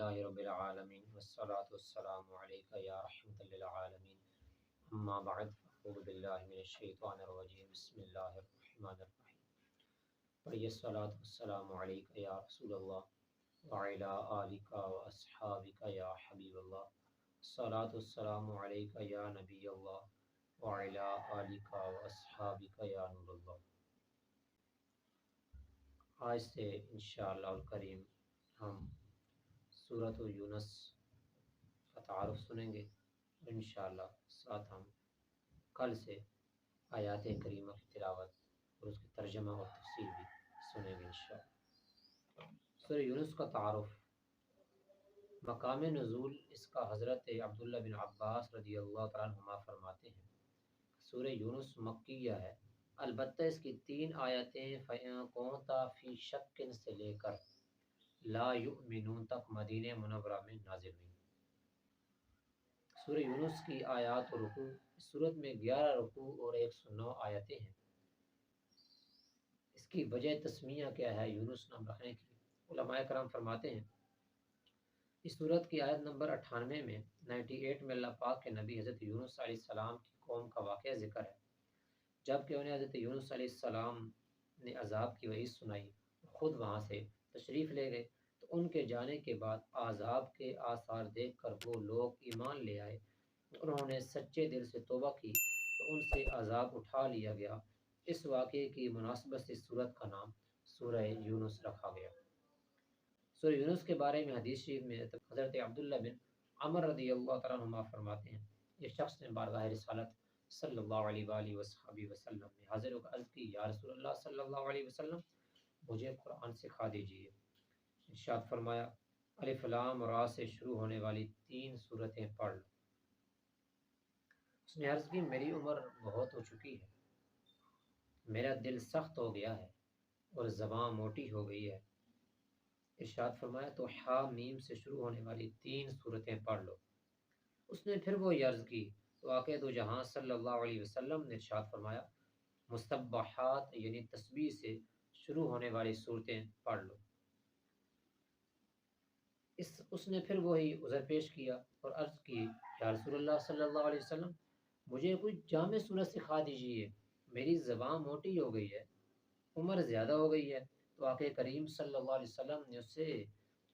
لله رب العالمين والصلاة والسلام عليك يا رحمة للعالمين أما بعد أعوذ بالله من الشيطان الرجيم بسم الله الرحمن الرحيم پڑھیے الصلاة والسلام عليك يا رسول الله وعلى آلك وأصحابك يا حبيب الله الصلاة والسلام عليك يا نبي الله وعلى آلك وأصحابك يا نور الله۔ آج سے انشاءاللہ الکریم ہم سورۃ یونس کا تعارف سنیں گے اور انشاءاللہ ساتھ ہم کل سے آیات کریمہ کی تلاوت اور اس کی ترجمہ اور تفسیر بھی سنیں گے انشاءاللہ۔ سورۃ یونس کا تعارف، مقام نزول اس کا حضرت عبداللہ بن عباس رضی اللہ تعالیٰ عنہما فرماتے ہیں سورۃ یونس مکیہ ہے، البتہ اس کی 3 آیتیں فَإِن كُنتَ فِي شَكٍّ سے لے کر لا یؤمنون تک مدینہ منورہ میں نازل ہوئی۔ سورہ یونس کی آیات و رکوع، اس سورت میں 11 رکوع اور 109 آیتیں ہیں۔ اس کی وجہ تسمیہ کیا ہے یونس نام رکھنے کی؟ علماء کرام فرماتے ہیں اس سورت کی آیت نمبر 98 میں 98 میں اللہ پاک کے نبی حضرت یونس علیہ السلام کی قوم کا واقعہ ذکر ہے، جب کہ انہیں حضرت یونس علیہ السلام نے عذاب کی وعید سنائی، خود وہاں سے تشریف لے گئے، تو ان کے جانے کے بعد عذاب کے آثار دیکھ کر وہ لوگ ایمان لے آئے، انہوں نے سچے دل سے توبہ کی تو ان سے عذاب اٹھا لیا گیا۔ اس واقعے کی مناسبت سے اس سورت کا نام سورہ یونس رکھا گیا۔ سورہ یونس کے بارے میں حدیث شریف میں حضرت عبداللہ بن عمر رضی اللہ تعالیٰ عنہ فرماتے ہیں ایک شخص نے بارگاہ رسالت صلی اللہ علیہ وآلہ وصحبہ وسلم میں حاضر ہو کر عرض کی، یا رسول اللہ صلی اللہ علیہ وسلم مجھے قرآن سکھا دیجیے۔ ارشاد فرمایا الف لام را سے شروع ہونے والی 3 سورتیں پڑھ لو۔ اس نے عرض کی میری عمر بہت ہو چکی ہے، میرا دل سخت ہو گیا ہے اور زبان موٹی ہو گئی ہے۔ ارشاد فرمایا تو حا میم سے شروع ہونے والی 3 سورتیں پڑھ لو۔ اس نے پھر وہ عرض کی تو آقا دو جہاں صلی اللہ علیہ وسلم نے ارشاد فرمایا مستبحات یعنی تسبیح سے شروع ہونے والی صورتیں پڑھ لو۔ اس نے پھر وہی عذر پیش کیا اور عرض کی یا رسول اللہ صلی اللہ علیہ وسلم مجھے کوئی جامع سورت سکھا دیجیے، میری زبان موٹی ہو گئی ہے، عمر زیادہ ہو گئی ہے۔ تو آقا کریم صلی اللہ علیہ وسلم نے اسے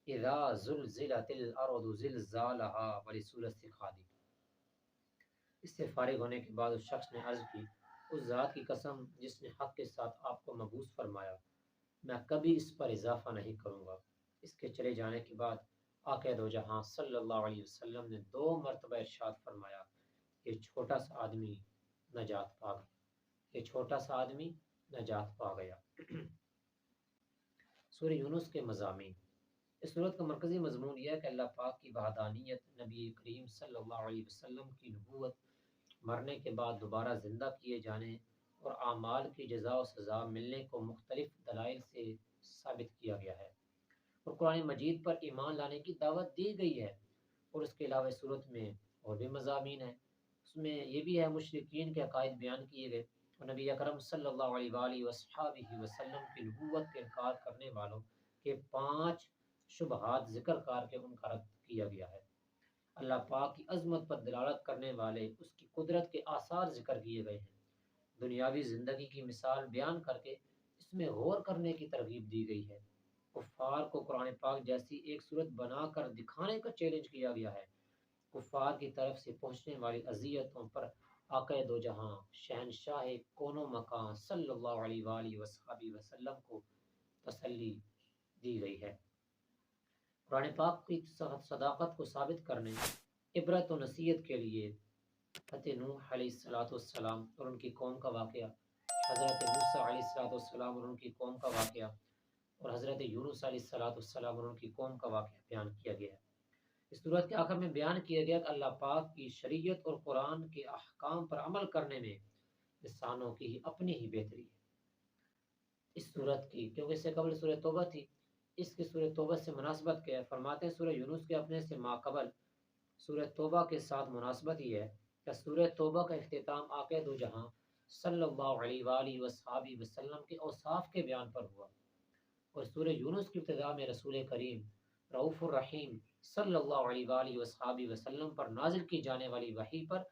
اذا زلزلت الارض زلزالها والی سورت سکھا دی۔ اس سے فارغ ہونے کے بعد اس شخص نے عرض کی اس ذات کی قسم جس نے حق کے ساتھ آپ کو مبعوث فرمایا، میں کبھی اس پر اضافہ نہیں کروں گا۔ اس کے چلے جانے کے بعد آقا دو جہاں صلی اللہ علیہ وسلم نے 2 مرتبہ ارشاد فرمایا یہ چھوٹا سا آدمی نجات پا گیا، یہ چھوٹا سا آدمی نجات پا گیا۔ سورہ یونس کے مضامین، اس سورت کا مرکزی مضمون یہ ہے کہ اللہ پاک کی وحدانیت، نبی کریم صلی اللہ علیہ وسلم کی نبوت، مرنے کے بعد دوبارہ زندہ کیے جانے اور اعمال کی جزا و سزا ملنے کو مختلف دلائل سے ثابت کیا گیا ہے، اور قرآن مجید پر ایمان لانے کی دعوت دی گئی ہے۔ اور اس کے علاوہ صورت میں اور بھی مضامین ہیں، اس میں یہ بھی ہے مشرکین کے عقائد بیان کیے گئے اور نبی اکرم صلی اللہ علیہ وآلہ وصحبہ وسلم کی نبوت کے انکار کرنے والوں کے 5 شبہات ذکر کر کے ان کا رد کیا گیا ہے۔ اللہ پاک کی عظمت پر دلالت کرنے والے اس کی قدرت کے آثار ذکر کیے گئے ہیں۔ دنیاوی زندگی کی مثال بیان کر کے اس میں غور کرنے کی ترغیب دی گئی ہے۔ کفار کو قرآن پاک جیسی ایک صورت بنا کر دکھانے کا چیلنج کیا گیا ہے۔ کفار کی طرف سے پہنچنے والی اذیتوں پر آقا دو جہاں شہنشاہ کون و مکان صلی اللہ علیہ وآلہ وصحبہ وسلم کو تسلی دی گئی ہے۔ قرآن پاک کی صداقت کو ثابت کرنے، عبرت و نصیحت کے لیے حضرت نوح علیہ السلام اور ان کی قوم کا واقعہ، حضرت موسیٰ علیہ السلام اور ان کی قوم کا واقعہ، اور حضرت یونس علیہ السلام اور ان کی قوم کا واقعہ بیان کیا گیا ہے۔ اس صورت کے آخر میں بیان کیا گیا کہ اللہ پاک کی شریعت اور قرآن کے احکام پر عمل کرنے میں انسانوں کی اپنی ہی بہتری ہے۔ اس صورت کی کیونکہ اس سے قبل سورہ توبہ تھی، اس کی سورہ توبہ سے مناسبت کیا ہے؟ فرماتے ہیں سورہ یونس کے اپنے سے ماقبل سورہ توبہ کے ساتھ مناسبت یہ ہے کہ سورہ توبہ کا اختتام آقا دو جہاں صلی اللہ علیہ وآلہ وصحبہ وسلم کے اوصاف کے بیان پر ہوا، اور سورہ یونس کی ابتدا میں رسول کریم رؤوف الرحیم صلی اللہ علیہ وآلہ وصحابہ وسلم پر نازل کی جانے والی وحی پر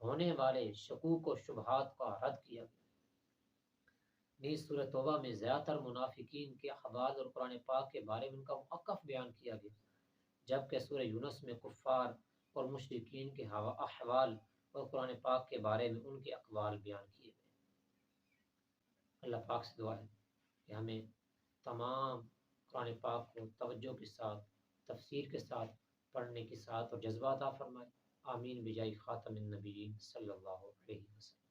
ہونے والے شکوک و شبہات کا رد کیا گیا۔ نیز سورہ توبہ میں زیادہ تر منافقین کے احوال اور قرآن پاک کے بارے میں ان کا موقف بیان کیا گیا، جبکہ سورہ یونس میں کفار اور مشرکین کے احوال اور قرآن پاک کے بارے میں ان کے اقوال بیان کیے گئے۔ اللہ پاک سے دعا ہے کہ ہمیں تمام قرآن پاک کو توجہ کے ساتھ، تفسیر کے ساتھ پڑھنے کے ساتھ اور جذبہ عطا فرمائے۔ آمین بجائے خاتم النبیین صلی اللہ علیہ وسلم۔